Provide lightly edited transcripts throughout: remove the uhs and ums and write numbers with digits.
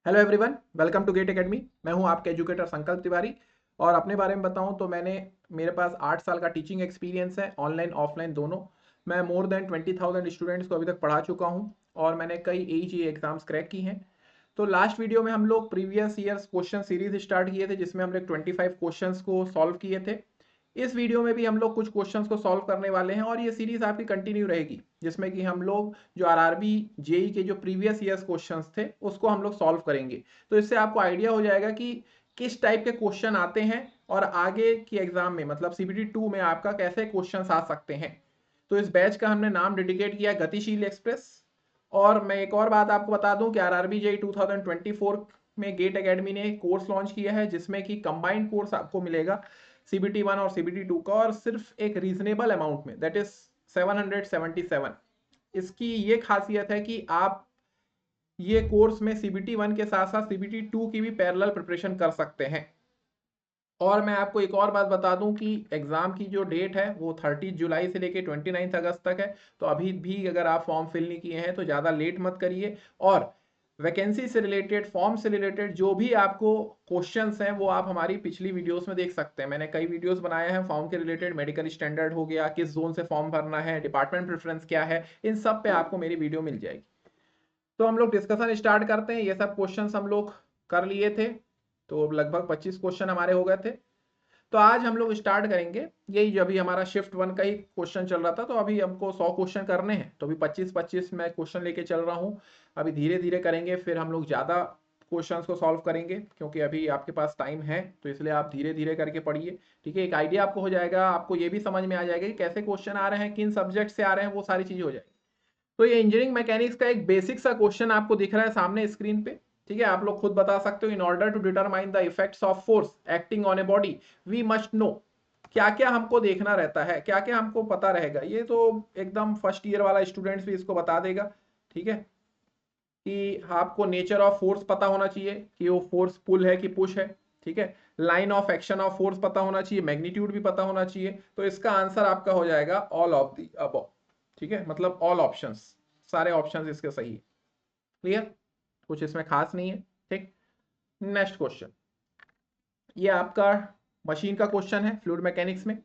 Hello everyone, welcome to GATE Academy. मैं हूं आपके एजुकेटर संकल्प तिवारी। और अपने बारे में बताऊं तो मेरे पास 8 साल का टीचिंग एक्सपीरियंस है, ऑनलाइन ऑफलाइन दोनों। मैं मोर देन 20,000 स्टूडेंट्स को अभी तक पढ़ा चुका हूं और मैंने कई AEG एग्जाम्स क्रैक की हैं। तो लास्ट वीडियो में हम लोग previous years question series start किए थे, जिसमें हम लोग 25 क्वेश्चंस को सॉल्व किए थे। इस वीडियो में भी हम लोग कुछ क्वेश्चंस को सॉल्व करने वाले हैं और ये सीरीज आपकी कंटिन्यू रहेगी, जिसमें कि हम लोग जो आरआरबी जेई के जो प्रीवियस ईयर्स क्वेश्चंस थे उसको हम लोग सॉल्व करेंगे। तो इससे आपको आइडिया हो जाएगा कि किस टाइप के क्वेश्चन आते हैं और आगे की एग्जाम में मतलब CBT 2 में आपका कैसे क्वेश्चन आ सकते हैं। तो इस बैच का हमने नाम डेडिकेट किया गतिशील एक्सप्रेस। और मैं एक और बात आपको बता दूं कि आरआरबी जेई 2024 में गेट एकेडमी ने कोर्स लॉन्च किया है, जिसमें कि कंबाइंड कोर्स आपको मिलेगा CBT 1 और CBT 2 का, और सिर्फ एक रीजनेबल अमाउंट में, दैट इज 777। इसकी ये खासियत है कि आप ये कोर्स में CBT 1 के साथ साथ CBT 2 की भी पैरेलल प्रिपरेशन कर सकते हैं। और मैं आपको एक और बात बता दूं कि एग्जाम की जो डेट है वो 30 जुलाई से लेके 29 अगस्त तक है। तो अभी भी अगर आप फॉर्म फिल नहीं किए हैं तो ज़्यादा लेट मत करिए। और वैकेंसी से रिलेटेड, फॉर्म से रिलेटेड जो भी आपको क्वेश्चंस हैं वो आप हमारी पिछली वीडियोस में देख सकते हैं। मैंने कई वीडियोस बनाए हैं फॉर्म के रिलेटेड, मेडिकल स्टैंडर्ड हो गया, किस जोन से फॉर्म भरना है, डिपार्टमेंट प्रेफरेंस क्या है, इन सब पे आपको मेरी वीडियो मिल जाएगी। तो हम लोग डिस्कशन स्टार्ट करते हैं। ये सब क्वेश्चंस हम लोग कर लिए थे, तो लगभग 25 क्वेश्चन हमारे हो गए थे। तो आज हम लोग स्टार्ट करेंगे, यही जो अभी हमारा शिफ्ट 1 का ही क्वेश्चन चल रहा था, तो अभी हमको 100 क्वेश्चन करने हैं, तो अभी 25-25 मैं क्वेश्चन लेके चल रहा हूँ। अभी धीरे धीरे करेंगे, फिर हम लोग ज़्यादा क्वेश्चंस को सॉल्व करेंगे, क्योंकि अभी आपके पास टाइम है, तो इसलिए आप धीरे धीरे करके पढ़िए। ठीक है, एक आइडिया आपको हो जाएगा, आपको ये भी समझ में आ जाएगा कि कैसे क्वेश्चन आ रहे हैं, किन सब्जेक्ट से आ रहे हैं, वो सारी चीज़ें हो जाएगी। तो ये इंजीनियरिंग मैकेनिक्स का एक बेसिक सा क्वेश्चन आपको दिख रहा है सामने स्क्रीन पे। ठीक है, आप लोग खुद बता सकते हो। In order to determine the effects of force acting on a body we must know. क्या क्या हमको देखना रहता है, क्या क्या हमको पता रहेगा, ये तो एकदम फर्स्ट ईयर वाला स्टूडेंट्स भी इसको बता देगा। ठीक है, कि आपको नेचर ऑफ फोर्स पता होना चाहिए कि वो फोर्स पुल है कि पुश है। ठीक है, line of action of force पता होना चाहिए, मैग्नीट्यूड भी पता होना चाहिए। तो इसका आंसर आपका हो जाएगा ऑल ऑफ दी अबव। ठीक है, मतलब ऑल ऑप्शंस, सारे ऑप्शंस इसके सही है। क्लियर, कुछ इसमें खास नहीं है। ठीक, नेक्स्ट क्वेश्चन, ये आपका मशीन का क्वेश्चन है फ्लूइड मैकेनिक्स में।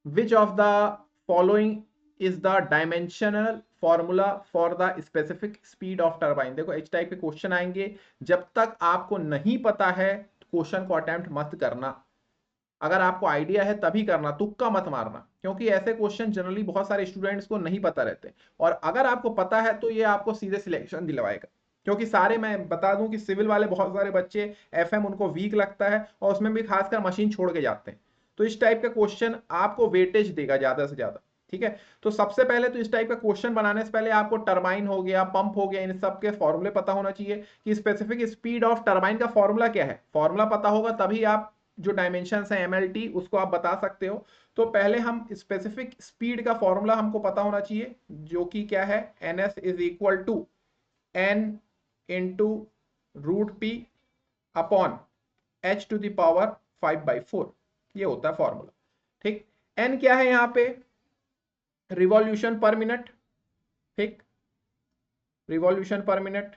विच of the following is the dimensional formula for the specific speed of turbine. देखो इस टाइप के क्वेश्चन आएंगे, जब तक आपको नहीं पता है क्वेश्चन को अटेम्प्ट मत करना। अगर आपको आइडिया है तभी करना, तुक्का मत मारना, क्योंकि ऐसे क्वेश्चन जनरली बहुत सारे स्टूडेंट्स को नहीं पता रहते। और अगर आपको पता है तो ये आपको सीधे सिलेक्शन दिलवाएगा, क्योंकि सारे, मैं बता दूं कि सिविल वाले बहुत सारे बच्चे FM उनको वीक लगता है और उसमें भी खासकर मशीन छोड़ के जाते हैं। तो इस टाइप का क्वेश्चन आपको वेटेज देगा ज्यादा से ज्यादा। ठीक है, तो सबसे पहले तो इस टाइप का क्वेश्चन बनाने से पहले आपको टरबाइन हो गया, पंप हो गया, इन सब के फॉर्मूले पता होना चाहिए कि स्पेसिफिक स्पीड ऑफ टरबाइन का फॉर्मूला क्या है। फॉर्मूला पता होगा तभी आप जो डायमेंशन है MLT उसको आप बता सकते हो। तो पहले हम स्पेसिफिक स्पीड का फॉर्मूला हमको पता होना चाहिए, जो कि क्या है, NS is equal to N into √P upon H to the power 5/4। ये होता है फॉर्मूला। ठीक, N क्या है यहां पे, रिवॉल्यूशन पर मिनट। ठीक, रिवॉल्यूशन पर मिनट।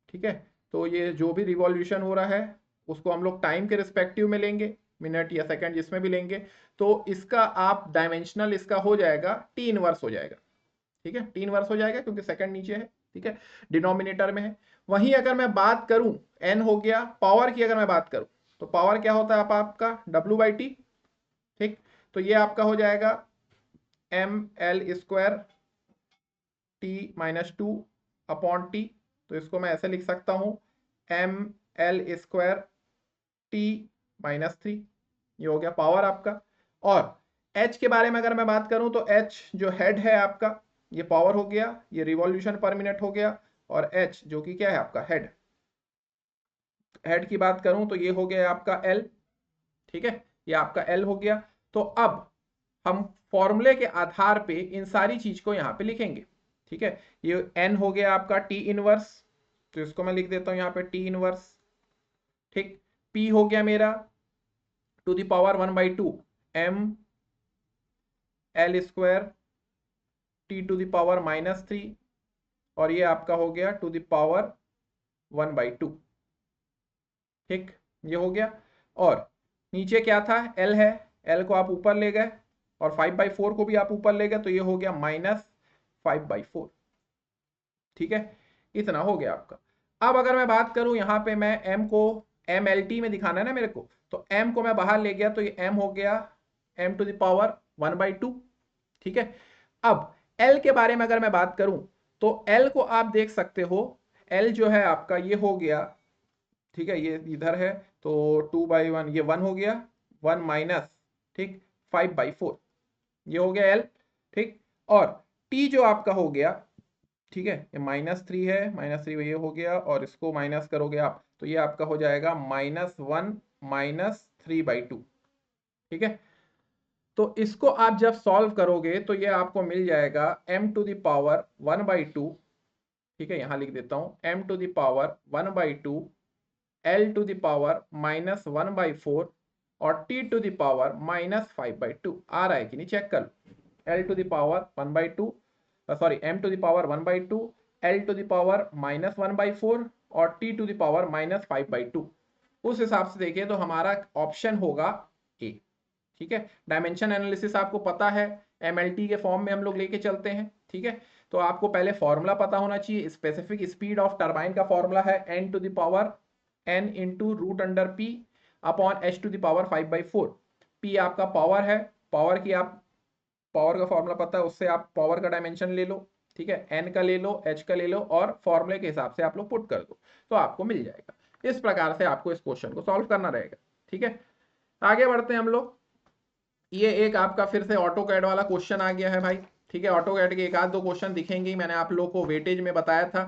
ठीक है, तो ये जो भी रिवॉल्यूशन हो रहा है उसको हम लोग टाइम के रिस्पेक्टिव में लेंगे, मिनट या सेकंड जिसमें भी लेंगे। तो इसका आप डायमेंशनल इसका हो जाएगा T इनवर्स हो जाएगा। ठीक है, T इनवर्स हो जाएगा क्योंकि सेकंड नीचे है। ठीक है, डिनोमिनेटर में है। वहीं अगर मैं बात करूं, N हो गया, पावर की अगर मैं बात करूं तो पावर क्या होता है आपका W/T। ठीक, तो ये आपका हो जाएगा mL² T-2 अपॉन T। तो इसको मैं ऐसे लिख सकता हूं mL² T-3। ये हो गया पावर आपका। और H के बारे में अगर मैं बात करूं तो H जो हेड है आपका, ये पावर हो गया, ये रिवॉल्यूशन पर मिनट हो गया। और H जो कि क्या है आपका हेड, हेड की बात करूं तो ये हो गया आपका L। ठीक है, ये आपका L हो गया। तो अब हम फॉर्मूले के आधार पे इन सारी चीज को यहां पे लिखेंगे। ठीक है, ये N हो गया आपका T इनवर्स, तो इसको मैं लिख देता हूं यहां पे T इनवर्स। ठीक, P हो गया मेरा to the power 1/2 mL² T to the power -3। और ये आपका हो गया टू द पावर 1/2। ठीक, ये हो गया। और नीचे क्या था, एल है, एल को आप ऊपर ले गए और 5/4 को भी आप ऊपर ले गए, तो ये हो गया -5/4। ठीक है, इतना हो गया आपका। अब अगर मैं बात करूं यहाँ पे, मैं m को MLT में दिखाना है ना मेरे को, तो m को मैं बाहर ले गया तो ये m हो गया m⁻1/2। ठीक है, अब l के बारे में अगर मैं बात करूं तो l को आप देख सकते हो, l जो है आपका ये हो गया, ठीक है, ये इधर है तो 2/1, ये 1 हो गया, 1 माइनस, ठीक, 5/4, ये हो गया l। ठीक, और t जो आपका हो गया, ठीक है, ये -3 है, -3 ये हो गया, और इसको माइनस करोगे आप तो ये आपका हो जाएगा -1 -3/2। ठीक है, तो इसको आप जब सॉल्व करोगे तो ये आपको मिल जाएगा m⁻1/2। ठीक है, यहां लिख देता हूं m⁻1/2 l⁻ -1/4 और t⁻−5/2 आ रहा है कि नहीं, चेक कर l⁻1/2, सॉरी m⁻1/2 l⁻−1/4 और t⁻−5/2। उस हिसाब से देखिए तो हमारा ऑप्शन होगा ए। ठीक है, डायमेंशन एनालिसिस आपको पता है, MLT के फॉर्म में हम लोग लेके चलते हैं। ठीक है, तो आपको पहले फॉर्मूला पता होना चाहिए, स्पेसिफिक स्पीड ऑफ टरबाइन का फॉर्मूला है n into √p upon h⁵/4। p आपका पावर है, पावर की आप पावर का फॉर्मूला पता है, उससे आप पावर का डायमेंशन ले लो। ठीक है, n का ले लो, h का ले लो, और फॉर्मूले के हिसाब से आप लोग पुट कर दो तो आपको मिल जाएगा। इस प्रकार से आपको इस क्वेश्चन को सॉल्व करना रहेगा। ठीक है, आगे बढ़ते हैं हम लोग। ये एक आपका फिर से ऑटो कैड वाला क्वेश्चन आ गया है भाई। ठीक है, ऑटो कैड के एक आध दो क्वेश्चन दिखेंगे, मैंने आप लोगों को वेटेज में बताया था।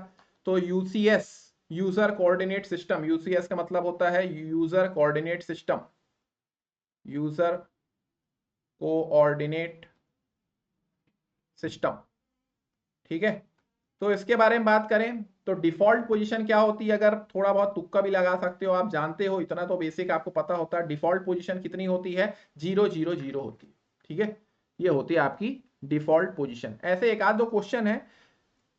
तो UCS, user coordinate system, UCS का मतलब होता है user coordinate system, user coordinate system. ठीक है, तो इसके बारे में बात करें तो डिफॉल्ट पोजीशन क्या होती है, अगर थोड़ा बहुत तुक्का भी लगा सकते हो, आप जानते हो, इतना तो बेसिक आपको पता होता है। डिफॉल्ट पोजीशन कितनी होती है, 0 0 0 होती है। ठीक है, ये होती है आपकी डिफॉल्ट पोजीशन। ऐसे एक आध दो क्वेश्चन है,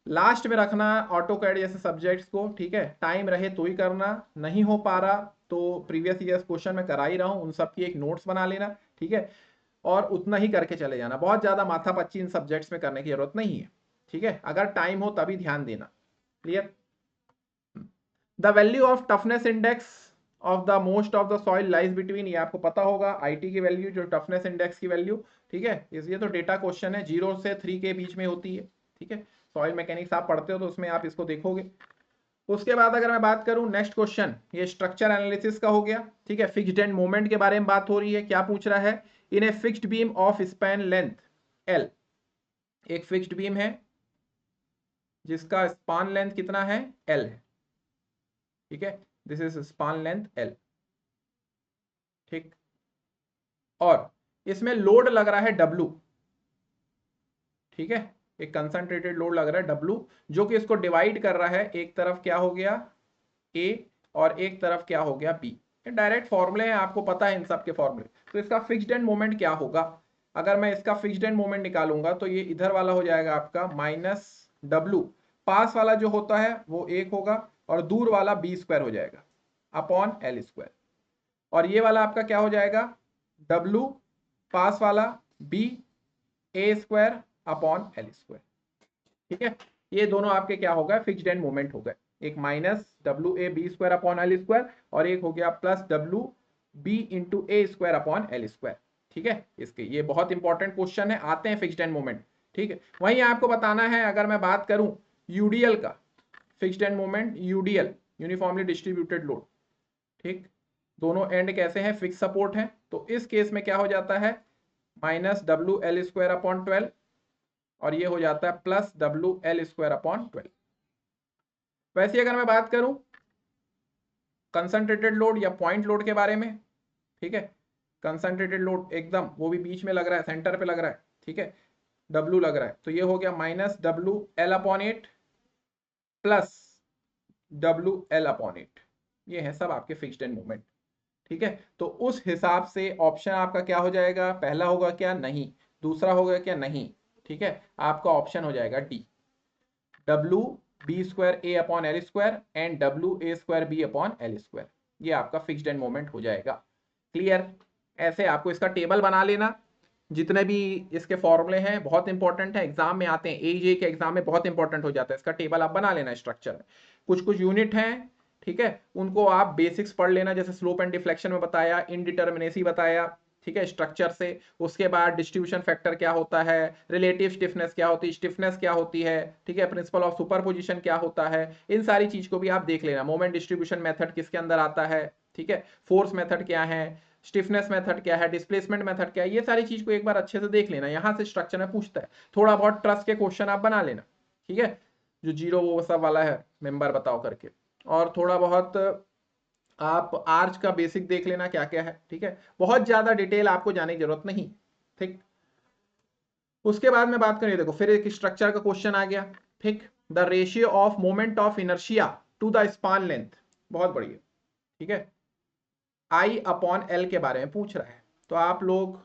लास्ट में रखना ऑटो कैड जैसे सब्जेक्ट्स को। ठीक है, टाइम रहे तो ही करना, नहीं हो पा रहा तो प्रीवियस ईयर क्वेश्चन में करा ही रहा हूं, उन सब की एक नोट्स बना लेना। ठीक है, और उतना ही करके चले जाना, बहुत ज्यादा माथापच्ची इन सब्जेक्ट्स में करने की जरूरत नहीं है। ठीक है, अगर टाइम हो तभी ध्यान देना। Clear. The value of toughness index of the most of the soil lies between, ये आपको पता होगा, आईटी की वैल्यू जो टफनेस इंडेक्स की वैल्यू। ठीक है, इसलिए तो डेटा क्वेश्चन है, 0 से 3 के बीच में होती है। ठीक है, सॉइल मैकेनिक्स आप पढ़ते हो तो उसमें आप इसको देखोगे। उसके बाद अगर मैं बात करूं नेक्स्ट क्वेश्चन, ये स्ट्रक्चर एनालिसिस का हो गया। ठीक है, फिक्स्ड एंड मोमेंट के बारे में बात हो रही है। क्या पूछ रहा है, in a fixed beam of span length L, एक फिक्स्ड बीम है जिसका स्पान लेंथ कितना है, एल है। ठीक है, this is span length L. ठीक, और इसमें लोड लग रहा है डब्लू। ठीक है, एक कंसंट्रेटेड लोड लग रहा है डब्लू, जो कि इसको डिवाइड कर रहा है, एक तरफ क्या हो गया ए और एक तरफ क्या हो गया बी। डायरेक्ट फॉर्मूले हैं, आपको पता है इन सब के फॉर्मूले। तो इसका फिक्स्ड एंड मोमेंट क्या होगा, अगर मैं इसका फिक्स्ड एंड मोमेंट निकालूंगा तो ये इधर वाला हो जाएगा आपका -w, पास वाला जो होता है वो 1 होगा और दूर वाला b² हो जाएगा अपॉन l²। और ये वाला आपका क्या हो जाएगा, w पास वाला b a² अपॉन l²। ठीक है, ये दोनों आपके क्या हो गए, फिक्स्ड एंड मोमेंट हो गए। एक -WA b² अपॉन l² और एक हो गया +WB into a² upon l²। ठीक है, इसके ये बहुत इंपॉर्टेंट क्वेश्चन है, आते हैं फिक्स्ड एंड मोमेंट। ठीक है, वहीं आपको बताना है, अगर मैं बात करूं यूडीएल का, fixed end moment UDL, uniformly distributed load. ठीक, दोनों एंड कैसे हैं, फिक्स सपोर्ट है, तो इस केस में क्या हो जाता है, -WL² अपॉन 12 और ये हो जाता है +WL² अपॉन 12। वैसे अगर मैं बात करूं कंसंट्रेटेड लोड या पॉइंट लोड के बारे में, ठीक है, कंसंट्रेटेड लोड एकदम वो भी बीच में लग रहा है, सेंटर पे लग रहा है। ठीक है, W लग रहा है, तो ये हो गया -WL अपॉन 8 +WL अपॉन 8। ये है सब आपके फिक्स्ड एंड मोमेंट। ठीक है, तो उस हिसाब से ऑप्शन आपका क्या हो जाएगा, पहला होगा क्या, नहीं, दूसरा होगा क्या, नहीं। ठीक है, आपका ऑप्शन हो जाएगा D, WB² A upon l² and WA² B upon l²। ये आपका फिक्स्ड एंड मोमेंट हो जाएगा। क्लियर? ऐसे आपको इसका टेबल बना लेना। जितने भी इसके फॉर्मूले हैं बहुत इंपॉर्टेंट है, एग्जाम में आते हैं, एजे के एग्जाम में बहुत इंपॉर्टेंट हो जाता है। इसका टेबल आप बना लेना स्ट्रक्चर में। कुछ कुछ यूनिट हैं, ठीक है, उनको आप बेसिक्स पढ़ लेना, जैसे स्लोप एंड डिफ्लेक्शन में बताया, इनडिटर्मिनेसी बताया, ठीक है, स्ट्रक्चर से। उसके बाद डिस्ट्रीब्यूशन फैक्टर क्या होता है, रिलेटिव स्टिफनेस क्या होती है, स्टिफनेस क्या होती है, ठीक है, प्रिंसिपल ऑफ सुपरपोजिशन क्या होता है, इन सारी चीज को भी आप देख लेना। मोमेंट डिस्ट्रीब्यूशन मेथड किसके अंदर आता है, ठीक है, फोर्स मेथड क्या है, स्टिफनेस मेथड क्या है, डिस्प्लेसमेंट मेथड क्या है, ये सारी चीज को एक बार अच्छे से देख लेना। यहां से स्ट्रक्चर में पूछता है, थोड़ा बहुत ट्रस्ट के क्वेश्चन आप बना लेना, ठीक है, जो जीरो वो सब वाला है, मेंबर बताओ करके। और थोड़ा बहुत आप आर्च का बेसिक देख लेना क्या क्या है, ठीक है, बहुत ज्यादा डिटेल आपको जाने की जरूरत नहीं, ठीक। उसके बाद में बात करें, देखो फिर एक स्ट्रक्चर का क्वेश्चन आ गया, ठीक, the ratio of moment of inertia to the span length, बहुत बढ़िया, ठीक है, आई अपॉन एल के बारे में पूछ रहा है। तो आप लोग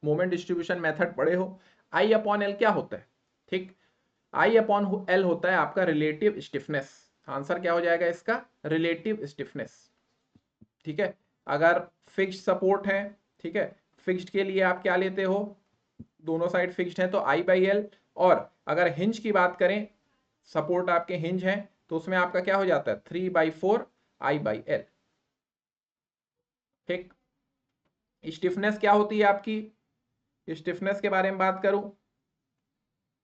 मोमेंट डिस्ट्रीब्यूशन मेथड पढ़े हो। आई अपॉन एल क्या होता है, ठीक, आई अपॉन एल होता है आपका रिलेटिव स्टिफनेस। आंसर क्या हो जाएगा इसका, रिलेटिव स्टिफनेस, ठीक है। अगर फिक्स्ड सपोर्ट है, ठीक है, फिक्स्ड के लिए आप क्या लेते हो, दोनों साइड फिक्स्ड है तो आई बाई एल। और अगर हिंज की बात करें, सपोर्ट आपके हिंज है, तो उसमें आपका क्या हो जाता है, 3/4 आई बाई एल, ठीक। स्टिफनेस क्या होती है आपकी, स्टिफनेस के बारे में बात करूं,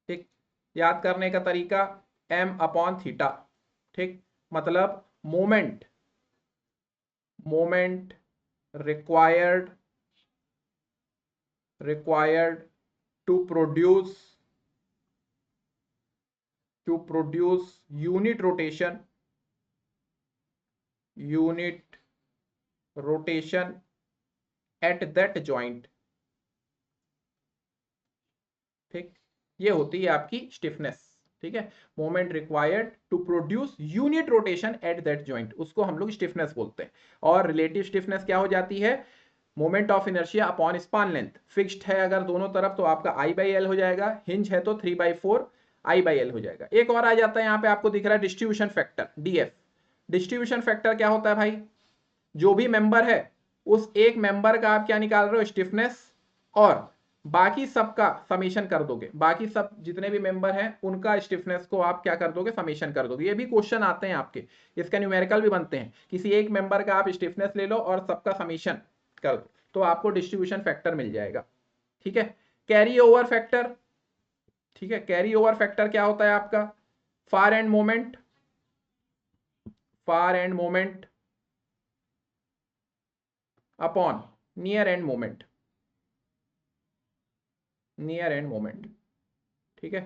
ठीक, याद करने का तरीका एम अपॉन थीटा, ठीक, मतलब moment, moment required required to produce unit rotation at that joint, ठीक, ये होती है आपकी स्टिफनेस, ठीक है, moment required to produce unit rotation at that joint, उसको हम लोग स्टिफनेस बोलते हैं। और रिलेटिव स्टिफनेस क्या हो जाती है, moment of inertia upon span length. Fixed है अगर दोनों तरफ तो आपका आई बाई एल हो जाएगा, हिंज है तो 3/4 आई बाई एल हो जाएगा। एक और आ जाता है यहाँ पे आपको दिख रहा है distribution factor, DF. Distribution factor क्या होता है भाई, जो भी मेंबर है उस एक मेंबर का आप क्या निकाल रहे हो, स्टिफनेस, और बाकी सबका समेशन कर दोगे, बाकी सब जितने भी मेंबर हैं उनका स्टिफनेस को आप क्या कर दोगे, समेशन कर दोगे। ये भी क्वेश्चन आते हैं आपके, इसका न्यूमेरिकल भी बनते हैं, किसी एक मेंबर का आप स्टिफनेस ले लो और सबका समेशन कर दो, तो आपको डिस्ट्रीब्यूशन फैक्टर मिल जाएगा, ठीक है। कैरी ओवर फैक्टर, ठीक है, कैरी ओवर फैक्टर क्या होता है आपका, far end moment, far end moment upon near end moment, near end moment, ठीक है।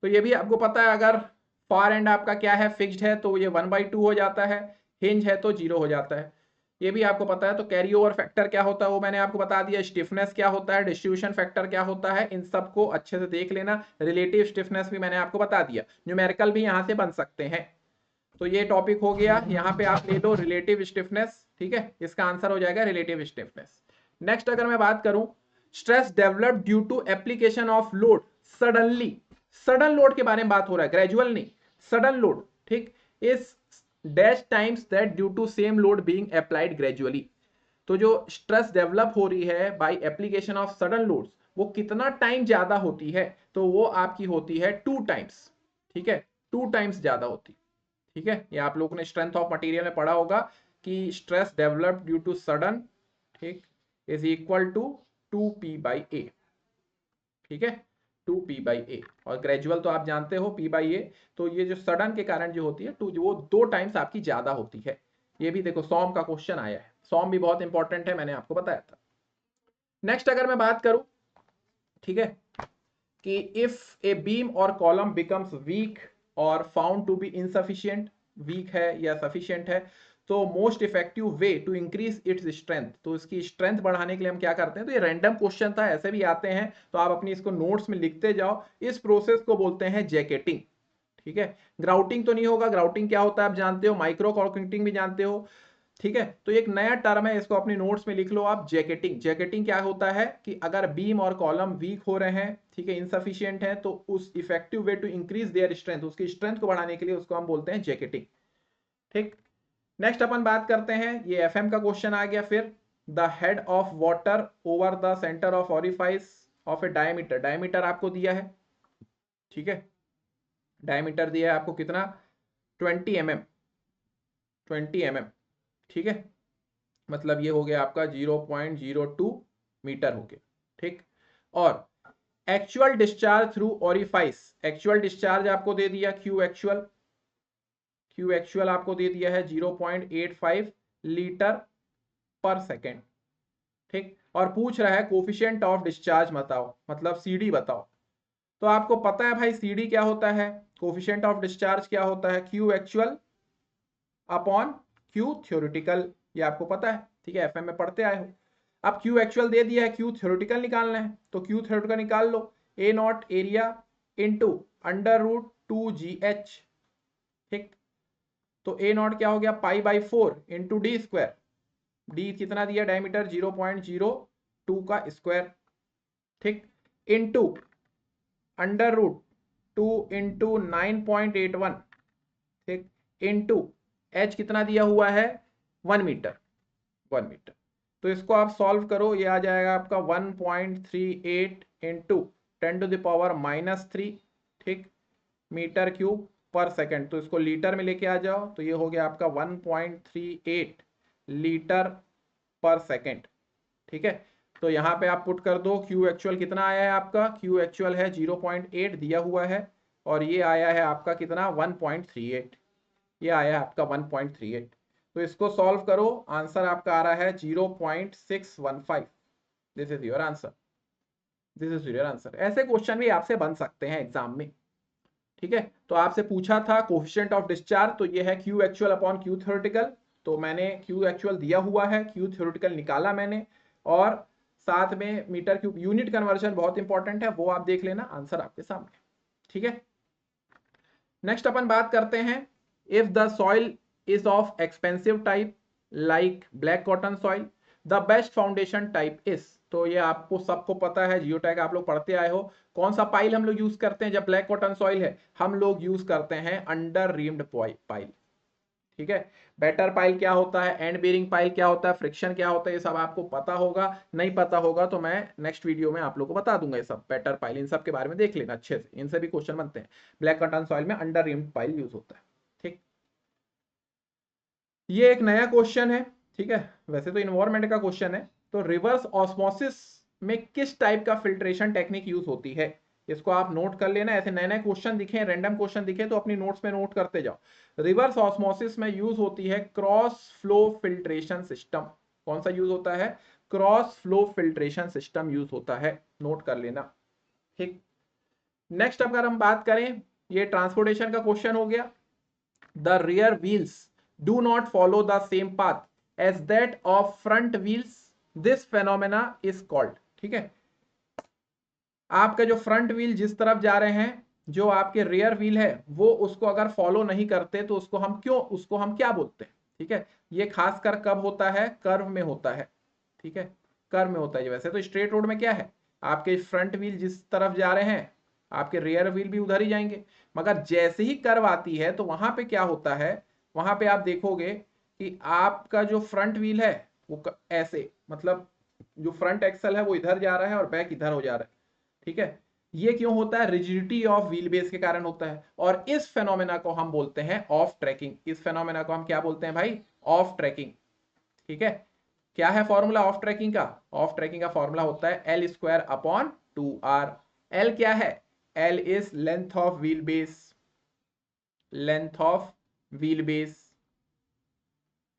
तो ये भी आपको पता है, अगर फार एंड आपका क्या है, फिक्स्ड है, तो ये 1/2 हो जाता है, हिंज है तो 0 हो जाता है, ये भी आपको पता है। तो कैरी ओवर फैक्टर क्या होता है वो मैंने आपको बता दिया, स्टिफनेस क्या होता है, डिस्ट्रीब्यूशन फैक्टर क्या होता है, इन सबको अच्छे से देख लेना। रिलेटिव स्टिफनेस भी मैंने आपको बता दिया, न्यूमेरिकल भी यहाँ से बन सकते हैं। तो ये टॉपिक हो गया, यहाँ पे आप ले लो रिलेटिव स्टिफनेस, ठीक है, इसका आंसर हो जाएगा रिलेटिव स्टिफनेस। नेक्स्ट अगर मैं बात करूं, stress develop due to application of load suddenly, sudden load के बारे में बात हो रहा है, ग्रेजुअल नहीं, सडन लोड, ठीक, इस dash times that due to same load being applied gradually. तो जो स्ट्रेस डेवलप हो रही है by application of sudden loads, वो कितना टाइम ज्यादा होती है, तो वो आपकी होती है 2 टाइम्स, ठीक है, 2 टाइम्स ज्यादा होती है, ठीक है। ये आप लोगों ने स्ट्रेंथ ऑफ मटेरियल में पढ़ा होगा कि stress develop due to sudden, ठीक, इज इक्वल टू 2p/a, ठीक है, 2p/a। और ग्रेजुअल तो आप जानते हो p/a, तो ये जो सडन के कारण जो होती है टू, वो 2 टाइम्स आपकी ज्यादा होती है। ये भी देखो सॉम का क्वेश्चन आया है, सॉम भी बहुत इंपॉर्टेंट है, मैंने आपको बताया था। नेक्स्ट अगर मैं बात करूं, ठीक है, कि इफ ए बीम और कॉलम बिकम्स वीक और found to be insufficient, weak है या सफिशिएंट है, तो most effective way to increase its strength, तो इसकी स्ट्रेंथ बढ़ाने के लिए हम क्या करते हैं। तो ये रैंडम क्वेश्चन था, ऐसे भी आते हैं, तो आप अपनी इसको नोट्स में लिखते जाओ। इस प्रोसेस को बोलते हैं जैकेटिंग, ठीक है। ग्राउटिंग तो नहीं होगा, ग्राउटिंग क्या होता है आप जानते हो, माइक्रो कॉन्क्रीटिंग भी जानते हो, ठीक है। तो एक नया टर्म है, इसको अपनी नोट्स में लिख लो आप, जैकेटिंग। जैकेटिंग क्या होता है कि अगर बीम और कॉलम वीक हो रहे हैं, ठीक है, इनसफिशिएंट है, तो उस effective way to increase their strength, उसकी स्ट्रेंथ को बढ़ाने के लिए उसको हम बोलते हैं जैकेटिंग, ठीक। नेक्स्ट अपन बात करते हैं, ये एफएम का क्वेश्चन आ गया फिर। The head of water over the centre of orifice of A diameter, diameter आपको दिया है, ठीक है, डायमीटर दिया है आपको कितना, 20 mm, 20 mm, ठीक है, मतलब ये हो गया आपका 0.02 मीटर हो गया, ठीक। और actual discharge through orifice, actual discharge आपको दे दिया क्यू एक्चुअल, क्यू एक्चुअल आपको दे दिया है 0.85 लीटर पर सेकेंड, ठीक। और पूछ रहा है कोफिशिएंट ऑफ डिस्चार्ज बताओ, मतलब सीडी बताओ। तो आपको पता है भाई सीडी क्या होता है, कोफिशिएंट ऑफ डिस्चार्ज क्या होता है, Q actual upon Q theoretical, ये आपको पता है, ठीक है, एफएम में पढ़ते आए हो। अब क्यू एक्चुअल दे दिया है, क्यू थ्योरेटिकल निकालना है, तो क्यू थ्योरेटिकल निकाल लो, ए नॉट एरिया इंटू √2GH, ठीक। तो ए नॉट क्या हो गया, π/4 इंटू डी स्क्वायर, डी कितना दिया डायमीटर 0.02 का स्क्वायर, ठीक, इंटू √2 इंटू 9.81, ठीक, इंटू एच कितना दिया हुआ है 1 मीटर, 1 मीटर। तो इसको आप सॉल्व करो, ये आ जाएगा आपका 1.38 इंटू 10⁻⁻3, ठीक, मीटर क्यूब पर सेकंड। तो इसको लीटर में लेके आ जाओ, तो ये हो गया आपका 1.38 लीटर पर सेकंड, ठीक है। तो यहाँ पे आप पुट कर दो, क्यू एक्चुअल कितना आया है आपका, क्यू एक्चुअल है 0.8 दिया हुआ है, और ये आया है आपका कितना 1.38, ये आया है आपका 1.38। तो इसको सॉल्व करो, आंसर आपका आ रहा है 0.615, this is your answer, this is your answer. ऐसे क्वेश्चन भी आपसे बन सकते हैं एग्जाम में, ठीक है। तो आपसे पूछा था कोफिशिएंट ऑफ डिस्चार्ज, तो ये है Q actual upon Q theoretical, तो मैंने क्यू एक्चुअल दिया हुआ है, क्यू थ्योरेटिकल निकाला मैंने, और साथ में मीटर क्यूब यूनिट कन्वर्जन बहुत इंपॉर्टेंट है, वो आप देख लेना, आंसर आपके सामने, ठीक है। नेक्स्ट अपन बात करते हैं, if the soil is of expensive type like black cotton soil, the best foundation type is. तो ये आपको सबको पता है, जियोटैग आप लोग पढ़ते आए हो। कौन सा पाइल हम लोग यूज करते हैं जब ब्लैक कॉटन सॉइल है, हम लोग यूज करते हैं अंडर रीम्ड पाइल, ठीक है। बेटर पाइल क्या होता है, एंड बेरिंग पाइल क्या होता है, फ्रिक्शन क्या होता है, ये सब आपको पता होगा, नहीं पता होगा तो मैं नेक्स्ट वीडियो में आप लोग को बता दूंगा, ये सब बेटर पाइल, इन सब के बारे में देख लेना अच्छे से, इनसे भी क्वेश्चन बनते हैं। ब्लैक कॉटन सॉइल में अंडर रीम्ड पाइल यूज होता है, ठीक। ये एक नया क्वेश्चन है, ठीक है, वैसे तो इन्वायरमेंट का क्वेश्चन है। तो रिवर्स ऑस्मोसिस में किस टाइप का फिल्ट्रेशन टेक्निक यूज होती है, इसको आप नोट कर लेना, ऐसे नए नए क्वेश्चन दिखे, रैंडम क्वेश्चन दिखे तो अपनी नोट्स में नोट करते जाओ। रिवर्स ऑस्मोसिस में यूज होती है क्रॉस फ्लो फिल्ट्रेशन सिस्टम। कौन सा यूज होता है, cross flow filtration system use होता है, नोट कर लेना, ठीक। नेक्स्ट अगर हम बात करें, ये ट्रांसपोर्टेशन का क्वेश्चन हो गया। The rear wheels do not follow the same path as that of front wheels. This phenomena is called, ठीक है, आपका जो फ्रंट व्हील जिस तरफ जा रहे हैं, जो आपके रियर व्हील है वो उसको अगर फॉलो नहीं करते तो उसको हम क्या बोलते हैं, ठीक है। ये खासकर कब होता है, कर्व में होता है, ठीक है, कर्व में होता है। वैसे तो स्ट्रेट रोड में क्या है, आपके फ्रंट व्हील जिस तरफ जा रहे हैं आपके रियर व्हील भी उधर ही जाएंगे, मगर जैसे ही कर्व आती है तो वहां पे क्या होता है, वहां पे आप देखोगे कि आपका जो फ्रंट व्हील है वो ऐसे, मतलब जो फ्रंट एक्सल है वो इधर जा रहा है और बैक इधर हो जा रहा है, ठीक है। ये क्यों होता है, रिजिडिटी ऑफ व्हील बेस के कारण होता है, और इस फेनोमेना को हम बोलते हैं ऑफ ट्रैकिंग। इस फेनोमेना को हम क्या बोलते हैं भाई, ऑफ ट्रैकिंग, ठीक है। क्या है फॉर्मूला ऑफ ट्रैकिंग का, ऑफ ट्रैकिंग का फॉर्मूला होता है L² अपॉन 2R। L क्या है, L is length of wheel base, length of wheel base,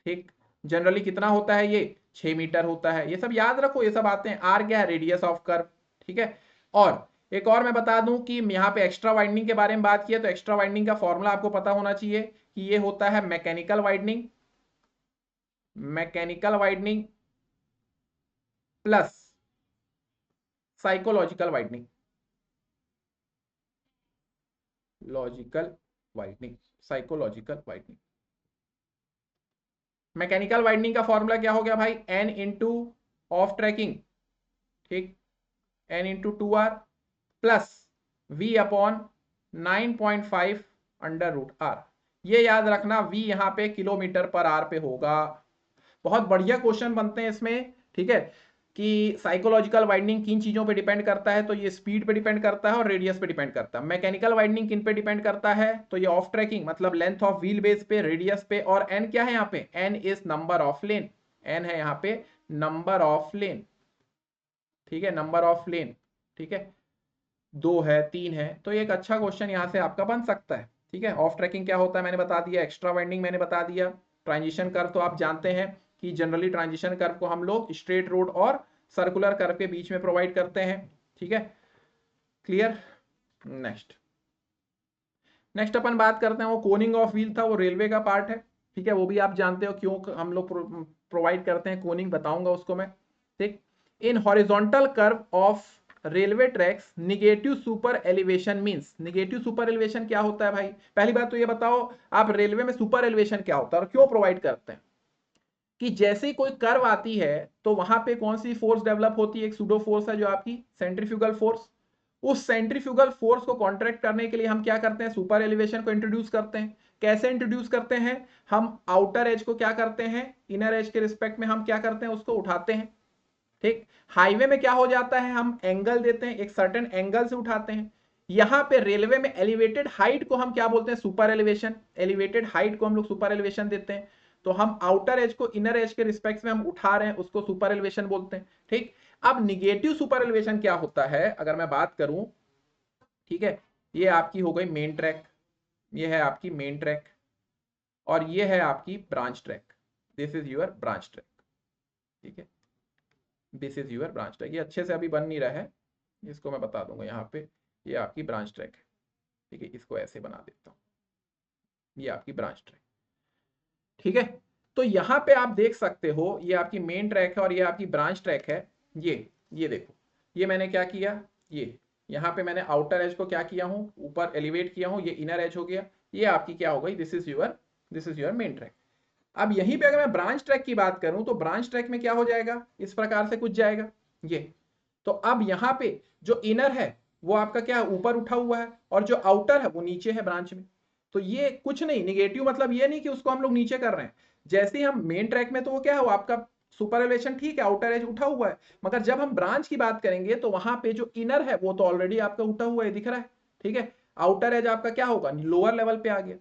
ठीक। जनरली कितना होता है ये, 6 मीटर होता है, ये सब याद रखो, ये सब आते हैं। आर क्या है, रेडियस ऑफ कर्व, ठीक है। और एक और मैं बता दूं कि यहाँ पे एक्स्ट्रा वाइंडिंग के बारे में बात किया, तो एक्स्ट्रा वाइंडिंग का फॉर्मूला आपको पता होना चाहिए कि ये होता है mechanical widening, mechanical widening plus psychological widening, logical widening, psychological widening. Mechanical widening का फॉर्मूला क्या हो गया भाई, N इंटू ऑफ ट्रैकिंग, ठीक, N into 2R plus V upon 9.5 under root R. ये याद रखना, v यहाँ पे किलोमीटर पर आर पे होगा। बहुत बढ़िया क्वेश्चन बनते हैं इसमें, ठीक है, कि साइकोलॉजिकल वाइंडिंग किन चीजों पे डिपेंड करता है, तो ये स्पीड पे डिपेंड करता है और रेडियस पे डिपेंड करता है। मैकेनिकल वाइंडिंग किन पे डिपेंड करता है, तो ये ऑफ ट्रैकिंग मतलब लेंथ ऑफ व्हील बेस पे, रेडियस पे, और एन क्या है यहाँ पे, N is number of lane, N है यहाँ पे नंबर ऑफ लेन, ठीक है, नंबर ऑफ लेन, ठीक है, 2 है 3 है, तो एक अच्छा क्वेश्चन यहाँ से आपका बन सकता है, ठीक है। ऑफ ट्रैकिंग क्या होता है मैंने बता दिया, एक्स्ट्रा वाइंडिंग मैंने बता दिया, ट्रांजिशन कर्व तो आप जानते हैं कि जनरली ट्रांजिशन कर्व को हम लोग स्ट्रेट रोड और सर्कुलर कर्व के बीच में प्रोवाइड करते हैं, ठीक है, क्लियर। नेक्स्ट नेक्स्ट अपन बात करते हैं, वो कोनिंग ऑफ व्हील था, वो रेलवे का पार्ट है, ठीक है, वो भी आप जानते हो क्यों हम लोग प्रोवाइड करते हैं कोनिंग, बताऊंगा उसको मैं, ठीक। In horizontal curve of railway tracks negative super elevation means, negative super elevation क्या होता है भाई, पहली बात तो ये बताओ आप रेलवे में सुपर एलिवेशन क्या होता है और क्यों प्रोवाइड करते हैं, कि जैसे ही कोई कर्व आती है तो वहां पे कौन सी फोर्स डेवलप होती है, एक सूडो फोर्स है जो आपकी सेंट्रीफ्यूगल फोर्स, उस सेंट्रीफ्यूगल फोर्स को कॉन्ट्रैक्ट करने के लिए हम क्या करते हैं, सुपर एलिवेशन को इंट्रोड्यूस करते हैं। कैसे इंट्रोड्यूस करते हैं, हम आउटर एज को क्या करते हैं, इनर एज के रिस्पेक्ट में हम क्या करते हैं, उसको उठाते हैं, ठीक। हाईवे में क्या हो जाता है, हम एंगल देते हैं, एक सर्टेन एंगल से उठाते हैं। यहां पे रेलवे में एलिवेटेड हाइट को हम क्या बोलते हैं, सुपर एलिवेशन, एलिवेटेड हाइट को हम लोग सुपर एलिवेशन देते हैं। तो हम आउटर एज को इनर एज के रिस्पेक्ट में हम उठा रहे हैं, उसको सुपर एलिवेशन बोलते हैं, ठीक। अब निगेटिव सुपर एलिवेशन क्या होता है अगर मैं बात करूं, ठीक है, ये आपकी हो गई मेन ट्रैक, ये है आपकी मेन ट्रैक, और ये है आपकी branch track, this is your branch track, ठीक है, this is your branch track. ये अच्छे से अभी बन नहीं रहा है, इसको मैं बता दूंगा यहाँ पे, ये आपकी ब्रांच ट्रैक है, ठीक है, इसको ऐसे बना देता हूँ, ये आपकी ब्रांच ट्रैक, ठीक है। तो यहाँ पे आप देख सकते हो ये आपकी मेन ट्रैक है और ये आपकी ब्रांच ट्रैक है। ये देखो, ये मैंने क्या किया, ये यहाँ पे मैंने आउटर एज को क्या किया हूँ, ऊपर एलिवेट किया हूँ, ये इनर एज हो गया, ये आपकी क्या हो गई, this is your main track. अब यहीं पे अगर मैं ब्रांच ट्रैक की बात करूं तो ब्रांच ट्रैक में क्या हो जाएगा, इस प्रकार से कुछ जाएगा ये। तो अब यहां पे जो इनर है वो आपका क्या है, ऊपर उठा हुआ है, और जो आउटर है वो नीचे है ब्रांच में। तो ये कुछ नहीं, निगेटिव मतलब ये नहीं कि उसको हम लोग नीचे कर रहे हैं, जैसे ही हम मेन ट्रैक में तो वो क्या है, वो आपका सुपर एलिवेशन ठीक है, आउटर एज उठा हुआ है, मगर जब हम ब्रांच की बात करेंगे तो वहां पे जो इनर है वो तो ऑलरेडी आपका उठा हुआ है, दिख रहा है, ठीक है। आउटर एज आपका क्या होगा, लोअर लेवल पे आ गया,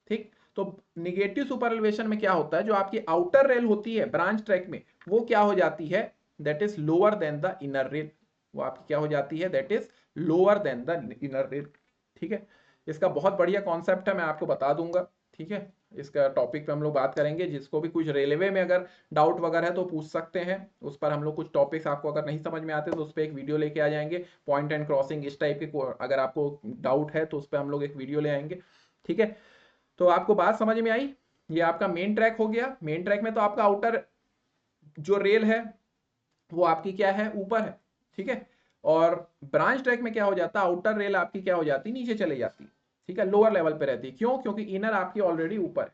ठीक। तो निगेटिव सुपर एलिवेशन में क्या होता है, जो आपकी आउटर रेल होती है ब्रांच ट्रैक में वो क्या हो जाती है, that is lower than the inner rail, वो आपकी क्या हो जाती है, that is lower than the inner rail, ठीक है। इसका बहुत बढ़िया कॉन्सेप्ट है, मैं आपको बता दूंगा, ठीक है। इसका टॉपिक पे हम लोग बात करेंगे, जिसको भी कुछ रेलवे में अगर डाउट वगैरह है तो पूछ सकते हैं, उस पर हम लोग कुछ टॉपिक्स आपको अगर नहीं समझ में आते तो उस पर एक वीडियो लेके आ जाएंगे, पॉइंट एंड क्रॉसिंग इस टाइप के अगर आपको डाउट है तो उस पर हम लोग एक वीडियो ले आएंगे, ठीक है। तो आपको बात समझ में आई, ये आपका मेन ट्रैक हो गया। मेन ट्रैक में तो आपका आउटर जो रेल है वो आपकी क्या है, ऊपर है, ठीक है। और ब्रांच ट्रैक में क्या हो जाता है, आउटर रेल आपकी क्या हो जाती है, नीचे चली जाती है, ठीक है, लोअर लेवल पे रहती है, क्यों, क्योंकि इनर आपकी ऑलरेडी ऊपर है,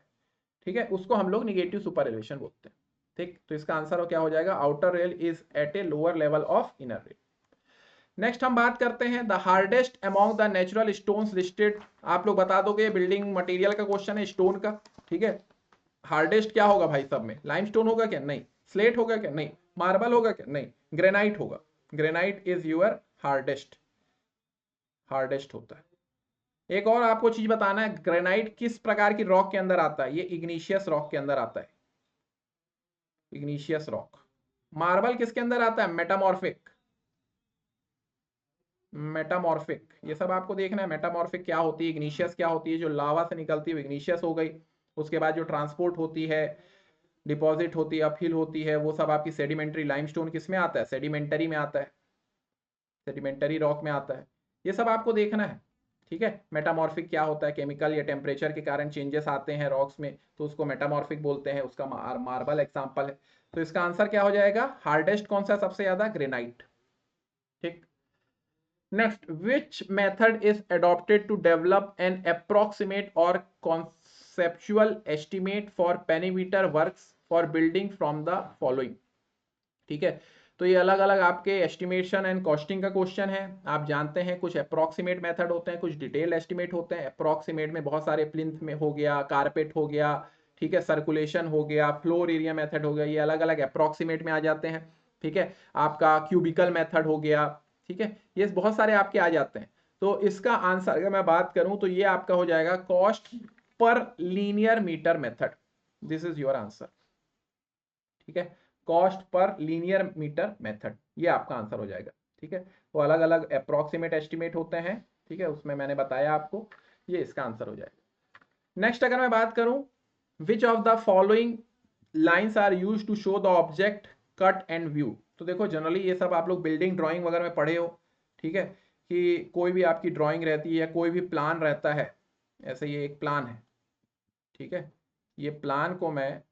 ठीक है, उसको हम लोग निगेटिव सुपर एलिवेशन बोलते हैं, ठीक। तो इसका आंसर क्या हो जाएगा, outer rail is at a lower level of inner rail. Next हम बात करते हैं the hardest among the natural stones listed, आप लोग बता दोगे, बिल्डिंग मटेरियल का क्वेश्चन है स्टोन का, ठीक है। हार्डेस्ट क्या होगा भाई सब में, लाइमस्टोन होगा क्या, नहीं। स्लेट होगा क्या, नहीं। मार्बल होगा क्या, नहीं। ग्रेनाइट होगा, granite is your hardest, hardest होता है। एक और आपको चीज बताना है, ग्रेनाइट किस प्रकार की रॉक के अंदर आता है, ये इग्नीशियस रॉक के अंदर आता है, इग्नीशियस रॉक। मार्बल किसके अंदर आता है, मेटामॉर्फिक, मेटामॉर्फिक, ये सब आपको देखना है, मेटामॉर्फिक क्या होती है, इग्नीशियस क्या होती है, जो लावा से निकलती है इग्नीशियस हो गई, उसके बाद जो ट्रांसपोर्ट होती है, डिपॉजिट होती है, अपहिल होती है, वो सब आपकी सेडिमेंट्री, लाइमस्टोन किस में आता है, सेडिमेंटरी में आता है, सेडिमेंटरी रॉक में आता है, ये सब आपको देखना है, ठीक है। मेटामॉर्फिक क्या होता है, केमिकल या टेम्परेचर के कारण चेंजेस आते हैं रॉक्स में तो उसको मेटामॉर्फिक बोलते हैं, उसका मार्बल एग्जांपल है। तो इसका आंसर क्या हो जाएगा, हार्डेस्ट कौन सा सबसे ज्यादा, ग्रेनाइट, ठीक। Next, which method is adopted to develop an approximate or conceptual estimate for perimeter works for building from the following, ठीक है। तो ये अलग अलग आपके एस्टिमेशन एंड कॉस्टिंग का क्वेश्चन है। आप जानते हैं कुछ अप्रॉक्सीमेट मेथड होते हैं, कुछ डिटेल एस्टिमेट होते हैं। अप्रॉक्सीमेट में बहुत सारे प्लिंथ में हो गया, कारपेट हो गया, ठीक है, सर्कुलेशन हो गया, फ्लोर एरिया मेथड हो गया, ये अलग अलग अप्रॉक्सीमेट में आ जाते हैं। ठीक है, आपका क्यूबिकल मेथड हो गया, ठीक है, ये बहुत सारे आपके आ जाते हैं। तो इसका आंसर अगर मैं बात करूं तो ये आपका हो जाएगा cost per linear meter method. This is your answer. ठीक है, cost per linear meter method, ये आपका आंसर हो जाएगा। ठीक है, तो अलग अलग अप्रोक्सीमेट एस्टिमेट होते हैं, ठीक है, उसमें मैंने बताया आपको, ये इसका आंसर हो जाएगा। नेक्स्ट अगर मैं बात करूं, which of the following lines are use to show the object cut and view. तो देखो जनरली ये सब आप लोग बिल्डिंग ड्राइंग वगैरह में पढ़े हो, ठीक है, कि कोई भी आपकी ड्राइंग रहती है या कोई भी प्लान रहता है, ऐसे ये एक प्लान है, ठीक है, ये प्लान को मैं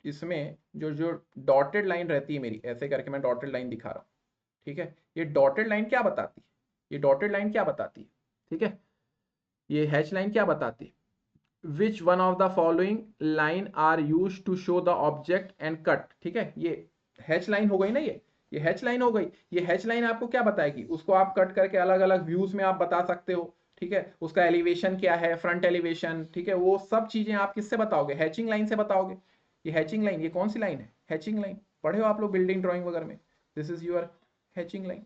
इसमें जो जो डॉटेड लाइन रहती है मेरी, ऐसे करके मैं डॉटेड लाइन दिखा रहा हूँ, ठीक है, ये डॉटेड लाइन क्या बताती है, ये डॉटेड लाइन क्या बताती है, ठीक है, ये हैच लाइन क्या बताती है, which one of the following line are use to show the object and cut. ठीक है, ये हैच लाइन हो गई ना, ये हैच लाइन हो गई। ये हैच लाइन आपको क्या बताएगी, उसको आप कट करके अलग अलग व्यूज में आप बता सकते हो, ठीक है, उसका एलिवेशन क्या है, फ्रंट एलिवेशन, ठीक है, वो सब चीजें आप किससे बताओगे, हैचिंग लाइन से बताओगे। ये हैचिंग लाइन, ये कौन सी लाइन है, हैचिंग लाइन, पढ़े हो आप लोग बिल्डिंग ड्राइंग वगैरह में, this is your hatching line.